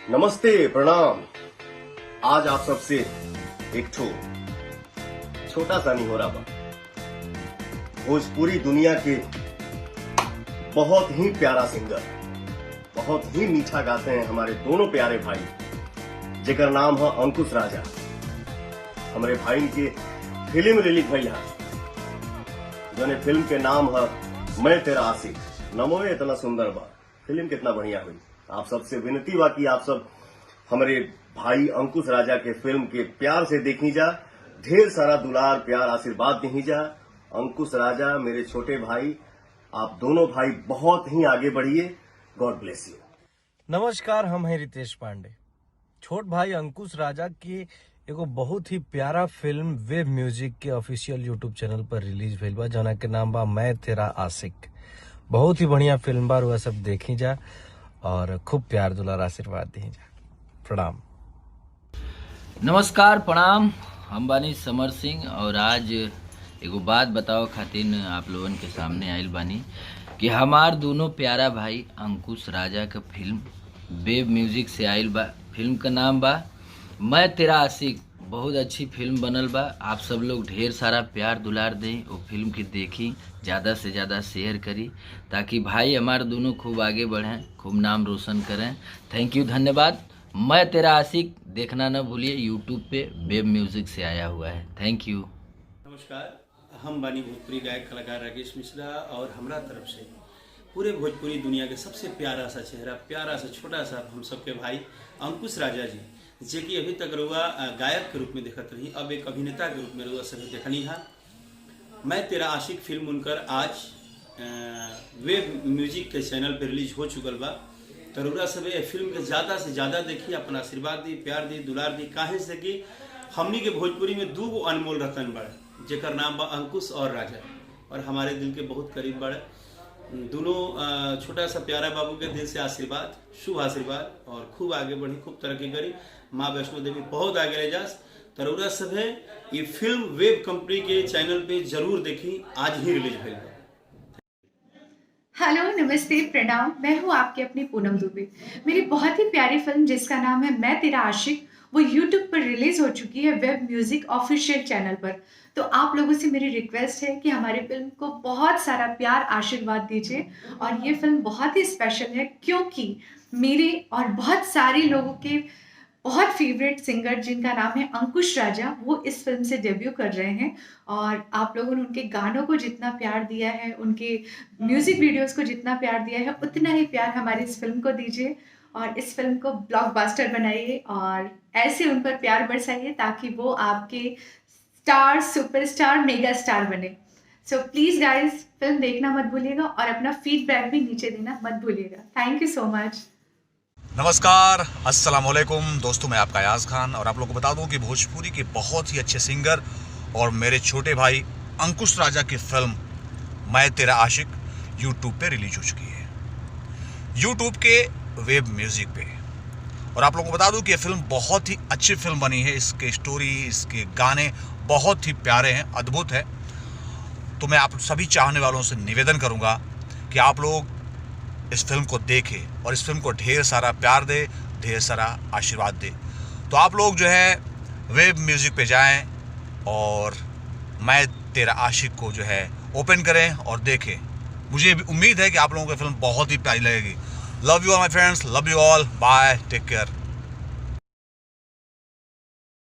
नमस्ते, प्रणाम। आज आप सबसे एक छोटा सा नहीं हो रहा बा भोजपुरी दुनिया के बहुत ही प्यारा सिंगर, बहुत ही मीठा गाते हैं हमारे दोनों प्यारे भाई, जेकर नाम है अंकुश राजा। हमारे भाई के फिल्म रिलीज भइल है, जोने फिल्म के नाम है मैं तेरा आशिक। नमो इतना सुंदर बा, फिल्म कितना बढ़िया हुई। आप सबसे विनती बा कि आप सब हमारे भाई अंकुश राजा के फिल्म के प्यार से देखी जा, ढेर सारा दुलार प्यार आशीर्वाद दी जा। अंकुश राजा मेरे छोटे भाई, आप दोनों भाई बहुत ही आगे बढ़िए। God bless you. नमस्कार, हम हैं रितेश पांडे। छोट भाई अंकुश राजा की एगो बहुत ही प्यारा फिल्म वेब म्यूजिक के ऑफिशियल यूट्यूब चैनल पर रिलीज भइल बा, जना के नाम बा मैं तेरा आशिक। बहुत ही बढ़िया फिल्म बा, वह सब देखी जा और खूब प्यार दुलार आशीर्वाद दी जा। प्रणाम। नमस्कार, प्रणाम। हम बानी समर सिंह और आज एगो बात बताओ खातिर आप लोगन के सामने आइल बानी कि हमार दोनों प्यारा भाई अंकुश राजा का फिल्म वेब म्यूजिक से आइल बा। फिल्म का नाम बा मैं तेरा आशिक। बहुत अच्छी फिल्म बनल बा। आप सब लोग ढेर सारा प्यार दुलार दें, वो फिल्म की देखी, ज़्यादा से ज़्यादा शेयर करी, ताकि भाई हमारे दोनों खूब आगे बढ़ें, खूब नाम रोशन करें। थैंक यू, धन्यवाद। मैं तेरा आशिक देखना न भूलिए, यूट्यूब पे वेब म्यूजिक से आया हुआ है। Thank you. नमस्कार, हम बानी भोजपुरी गायक कलाकार राकेश मिश्रा और हमरा तरफ से पूरे भोजपुरी दुनिया के सबसे प्यारा सा चेहरा, प्यारा सा छोटा सा हम सबके भाई अंकुश राजा जी, जे कि अभी तक रुआ गायक के रूप में देखत रही, अब एक अभिनेता के रूप में रुआ सभी देखनी है। मैं तेरा आशिक फिल्म उनकर आज वेब म्यूजिक के चैनल पर रिलीज हो चुकल बा। तरुरा सब फिल्म के ज़्यादा से ज़्यादा देखी, अपना आशीर्वाद दी, प्यार दी, दुलार दी। काहे से कि हमनी के भोजपुरी में दो अनमोल रतन बड़े, जेकर नाम बा अंकुश और राजा, और हमारे दिल के बहुत करीब बड़े। दोनों छोटा सा प्यारा बाबू के दिल से आशीर्वाद, शुभ आशीर्वाद, और खूब आगे बढ़ी, खूब तरक्की करी। माँ वैष्णो देवी बहुत आगे ले जास। तरुरा सब ये फिल्म वेब कंपनी के चैनल पे जरूर देखी, आज ही रिलीज हुई। हेलो, नमस्ते, प्रणाम। मैं हूँ आपकी अपनी पूनम दुबे। मेरी बहुत ही प्यारी फिल्म जिसका नाम है मैं तेरा आशिक, वो यूट्यूब पर रिलीज हो चुकी है वेब म्यूजिक ऑफिशियल चैनल पर। तो आप लोगों से मेरी रिक्वेस्ट है कि हमारी फिल्म को बहुत सारा प्यार आशीर्वाद दीजिए। और ये फिल्म बहुत ही स्पेशल है क्योंकि मेरे और बहुत सारे लोगों के बहुत फेवरेट सिंगर जिनका नाम है अंकुश राजा, वो इस फिल्म से डेब्यू कर रहे हैं। और आप लोगों ने उनके गानों को जितना प्यार दिया है, उनके म्यूजिक वीडियोस को जितना प्यार दिया है, उतना ही प्यार हमारी इस फिल्म को दीजिए और इस फिल्म को ब्लॉकबस्टर बनाइए और ऐसे उन पर प्यार बरसाइए ताकि वो आपके स्टार, सुपरस्टार, मेगा स्टार बने। सो प्लीज़ गाइज, फिल्म देखना मत भूलिएगा और अपना फीडबैक भी नीचे देना मत भूलिएगा। Thank you so much. नमस्कार, अस्सलाम वालेकुम दोस्तों, मैं आपका याज खान और आप लोगों को बता दूं कि भोजपुरी के बहुत ही अच्छे सिंगर और मेरे छोटे भाई अंकुश राजा की फिल्म मैं तेरा आशिक यूट्यूब पे रिलीज हो चुकी है, यूट्यूब के वेब म्यूजिक पे। और आप लोगों को बता दूं कि ये फिल्म बहुत ही अच्छी फिल्म बनी है। इसके स्टोरी, इसके गाने बहुत ही प्यारे हैं, अद्भुत है। तो मैं आप सभी चाहने वालों से निवेदन करूँगा कि आप लोग इस फिल्म को देखें और इस फिल्म को ढेर सारा प्यार दे, ढेर सारा आशीर्वाद दे। तो आप लोग जो है वेब म्यूजिक पे जाएं और मैं तेरा आशिक को जो है ओपन करें और देखें। मुझे भी उम्मीद है कि आप लोगों को फिल्म बहुत ही प्यारी लगेगी। Love you all my friends, love you all, bye, take care.